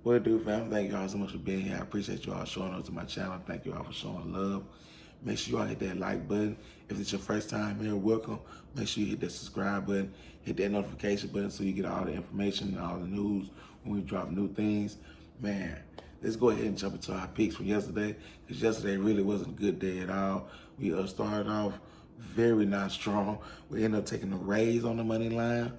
What it do, fam? Thank y'all so much for being here. I appreciate you all showing up to my channel. Thank you all for showing love. Make sure you all hit that like button. If it's your first time here, welcome. Make sure you hit that subscribe button, hit that notification button so you get all the information and all the news when we drop new things. Man, let's go ahead and jump into our picks from yesterday, because yesterday really wasn't a good day at all. We started off very not strong. We ended up taking a raise on the money line.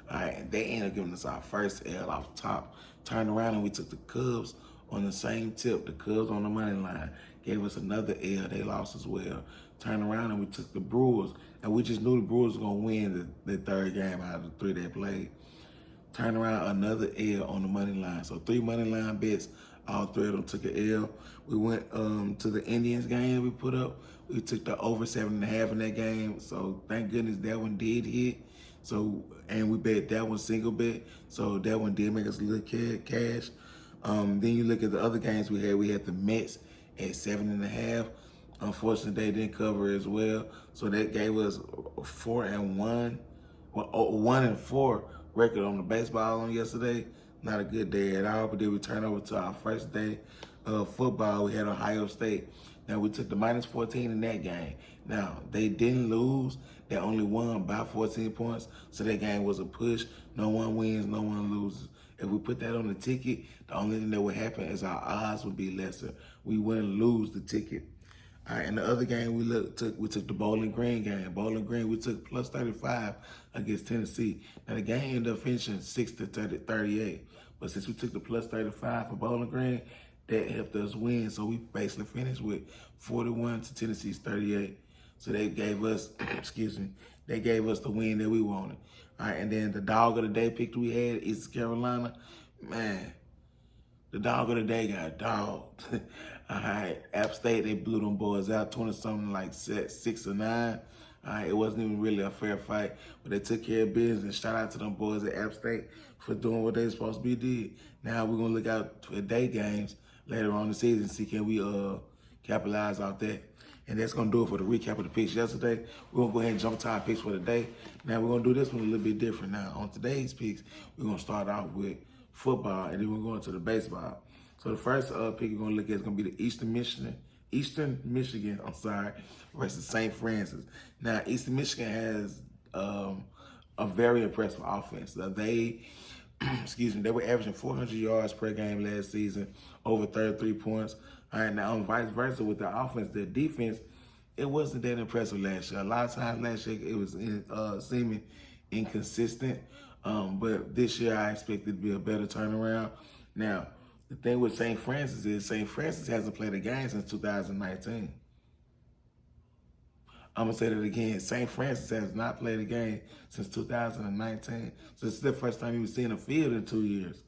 All right, and they ended up giving us our first L off the top. Turned around and we took the Cubs on the same tip. The Cubs on the money line gave us another L. They lost as well. Turned around and we took the Brewers, and we just knew the Brewers were gonna win the third game out of the three they played. Turn around, another L on the money line. So 3 money line bets, all 3 of them took an L. We went to the Indians game we put up. We took the over 7.5 in that game. So thank goodness that one did hit. So, and we bet that one single bet. So that one did make us a little cash. Then you look at the other games we had. We had the Mets at 7.5. Unfortunately, they didn't cover as well. So that gave us 4-1. Well, 1-4 record on the baseball on yesterday. Not a good day at all. But then we turn over to our first day of football. We had Ohio State. Now we took the -14 in that game. Now they didn't lose. They only won by 14 points. So that game was a push. No one wins, no one loses. If we put that on the ticket, the only thing that would happen is our odds would be lesser. We wouldn't lose the ticket. All right, and the other game we took the Bowling Green game. Bowling Green, we took +35 against Tennessee. Now the game ended up finishing 6-38, but since we took the +35 for Bowling Green, that helped us win. So we basically finished with 41 to Tennessee's 38. So they gave us, excuse me, they gave us the win that we wanted. All right, and then the dog of the day pick we had, East Carolina, man. The dog of the day got dogged. All right, App State, they blew them boys out 20-something, like 6-9. All right, it wasn't even really a fair fight, but they took care of business. And shout out to them boys at App State for doing what they supposed to be did. Now we're gonna look out for day games later on in the season, see can we capitalize off that. And that's gonna do it for the recap of the picks yesterday. We're gonna go ahead and jump to our picks for the day. Now we're gonna do this one a little bit different. Now on today's picks, we're gonna start out with football, and then we're going to the baseball. So the first pick we're gonna look at is gonna be the Eastern Michigan, versus St. Francis. Now Eastern Michigan has a very impressive offense. They, excuse me, they were averaging 400 yards per game last season, over 33 points. All right, now vice versa with the offense, their defense, it wasn't that impressive last year. A lot of times last year it was seeming inconsistent. But this year I expect it to be a better turnaround. Now, the thing with St. Francis is St. Francis hasn't played a game since 2019. I'm going to say that again. St. Francis has not played a game since 2019. So this is the first time you've seen a field in 2 years.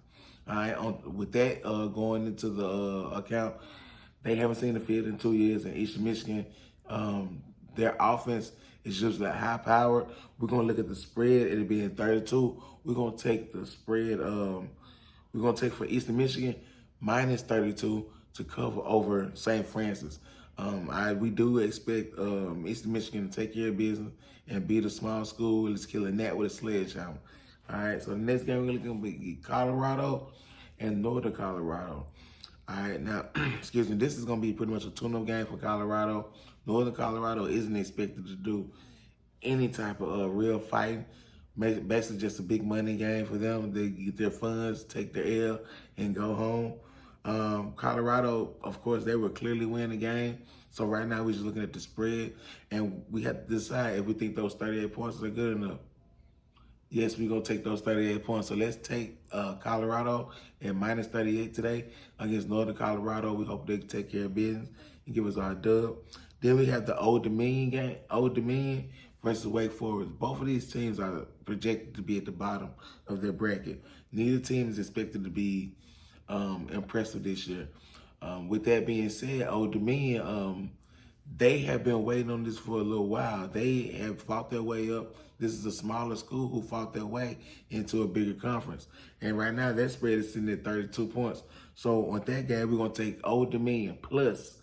All right, with that going into the account, they haven't seen the field in 2 years in Eastern Michigan. Their offense is just that high powered. We're gonna look at the spread. It'll be in 32. We're gonna take the spread. We're gonna take for Eastern Michigan -32 to cover over St. Francis. We do expect Eastern Michigan to take care of business and beat a small school. Let's kill a gnat with a sledgehammer. All right. So the next game we're gonna be Colorado and Northern Colorado. All right, now, excuse me, this is going to be pretty much a tune-up game for Colorado. Northern Colorado isn't expected to do any type of real fighting. Basically just a big money game for them. They get their funds, take their L, and go home. Colorado, of course, they will clearly win the game. So right now we're just looking at the spread, and we have to decide if we think those 38 points are good enough. Yes, we're going to take those 38 points. So let's take Colorado at -38 today against Northern Colorado. We hope they can take care of business and give us our dub. Then we have the Old Dominion game, Old Dominion versus Wake Forest. Both of these teams are projected to be at the bottom of their bracket. Neither team is expected to be impressive this year. With that being said, Old Dominion, they have been waiting on this for a little while. They have fought their way up. This is a smaller school who fought their way into a bigger conference. And right now, that spread is sitting at 32 points. So on that game, we're going to take Old Dominion plus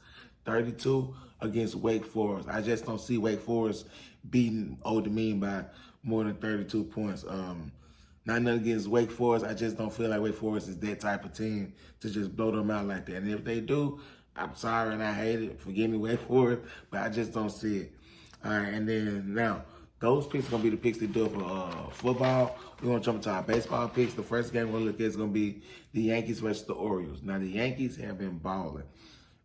32 against Wake Forest. I just don't see Wake Forest beating Old Dominion by more than 32 points. Not nothing against Wake Forest. I just don't feel like Wake Forest is that type of team to just blow them out like that. And if they do, I'm sorry and I hate it. Forgive me, Wake Forest, but I just don't see it. All right, and then now those picks are gonna be the picks they do for football. We're gonna jump into our baseball picks. The first game we're gonna look at is gonna be the Yankees versus the Orioles. Now the Yankees have been balling.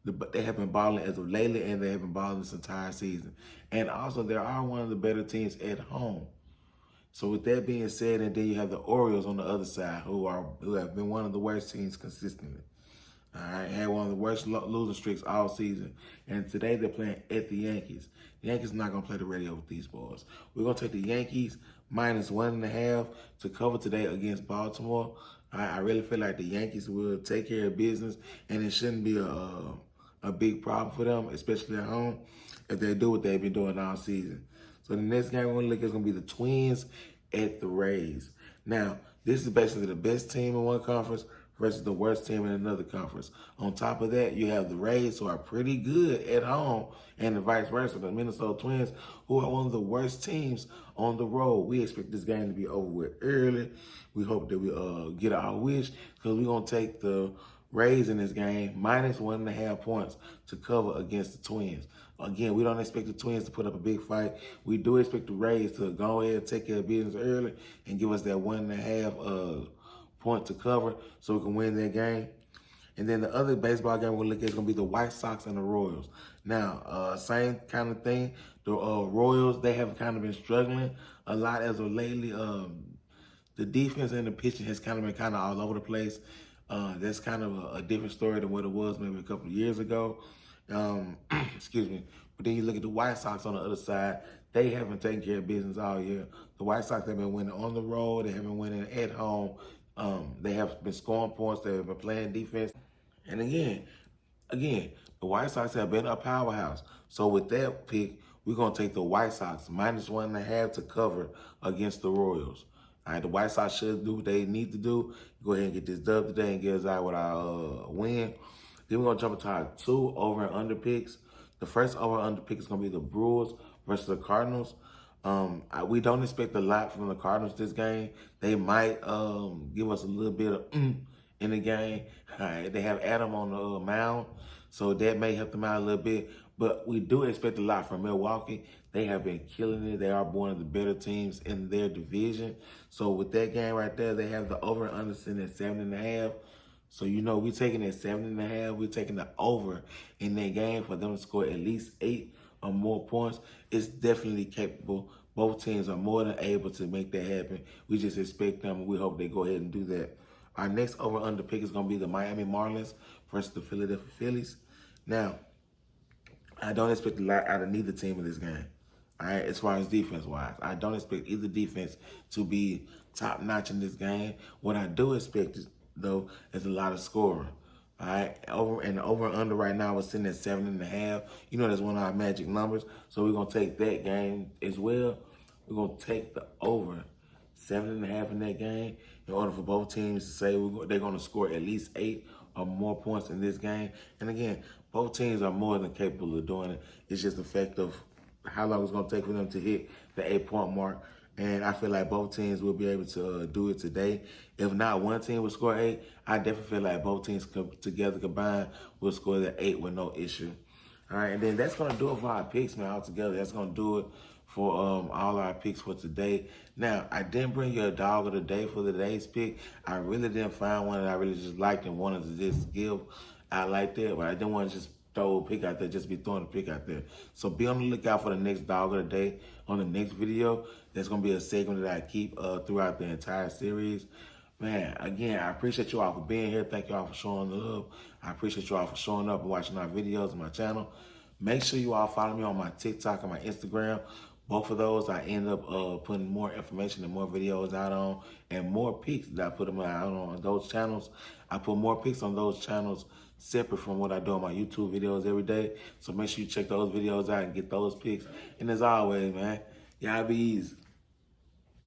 They have been balling as of lately, and they have been balling this entire season. And also, they are one of the better teams at home. So with that being said, and then you have the Orioles on the other side, who have been one of the worst teams consistently. All right, had one of the worst losing streaks all season, and today they're playing at the Yankees. The Yankees are not gonna play the radio with these boys. We're gonna take the Yankees -1.5 to cover today against Baltimore. I really feel like the Yankees will take care of business, and it shouldn't be a big problem for them, especially at home, if they do what they've been doing all season. So the next game we're gonna look at is gonna be the Twins at the Rays. Now, this is basically the best team in one conference versus the worst team in another conference. On top of that, you have the Rays, who are pretty good at home, and the vice versa, the Minnesota Twins, who are one of the worst teams on the road. We expect this game to be over with early. We hope that we get our wish, because we're going to take the Rays in this game -1.5 points to cover against the Twins. Again, we don't expect the Twins to put up a big fight. We do expect the Rays to go ahead and take care of business early and give us that 1.5 point to cover so we can win that game. And then the other baseball game we'll look at is going to be the White Sox and the Royals. Now, same kind of thing. The Royals, they have kind of been struggling a lot as of lately. The defense and the pitching has kind of been kind of all over the place. That's kind of a different story than what it was maybe a couple of years ago. Excuse me. But then you look at the White Sox on the other side. They haven't taken care of business all year. The White Sox have been winning on the road. They have been winning at home. They have been scoring points. They have been playing defense. And again, the White Sox have been a powerhouse. So with that pick, we're going to take the White Sox -1.5 to cover against the Royals. All right, the White Sox should do what they need to do. Go ahead and get this dub today and get us out with our win. Then we're going to jump into our 2 over and under picks. The first over and under pick is going to be the Brewers versus the Cardinals. We don't expect a lot from the Cardinals this game. They might give us a little bit of in the game. They have Adam on the mound, so that may help them out a little bit. But we do expect a lot from Milwaukee. They have been killing it. They are one of the better teams in their division. So with that game right there, they have the over and under sitting at 7.5. So, you know, we're taking that 7.5. We're taking the over in that game for them to score at least 8 or more points. It's definitely capable. Both teams are more than able to make that happen. We just expect them, and we hope they go ahead and do that. Our next over-under pick is going to be the Miami Marlins versus the Philadelphia Phillies. Now, I don't expect a lot out of neither team in this game. All right, as far as defense-wise, I don't expect either defense to be top-notch in this game. What I do expect, though, is a lot of scoring. All right, over under right now, we're sitting at 7.5. You know, that's one of our magic numbers. So we're going to take that game as well. We're going to take the over 7.5 in that game in order for both teams to say they're going to score at least 8 or more points in this game. And again, both teams are more than capable of doing it. It's just the fact of how long it's going to take for them to hit the 8-point mark. And I feel like both teams will be able to do it today. If not one team will score 8, I definitely feel like both teams together combined will score the 8 with no issue. All right, and then that's going to do it for our picks, man, altogether. That's going to do it for all our picks for today. Now, I didn't bring you a dog of the day for today's pick. I really didn't find one that I really just liked and wanted to just give out like that, but I didn't want to just throw a pick out there, just be throwing a pick out there. So be on the lookout for the next dog of the day on the next video. There's going to be a segment that I keep throughout the entire series. Man, again, I appreciate you all for being here. Thank you all for showing the love. I appreciate you all for showing up and watching our videos on my channel. Make sure you all follow me on my TikTok and my Instagram. Both of those, I end up putting more information and more videos out on, and more pics that I put them out on those channels. I put more pics on those channels separate from what I do on my YouTube videos every day. So make sure you check those videos out and get those pics. And as always, man, y'all be easy.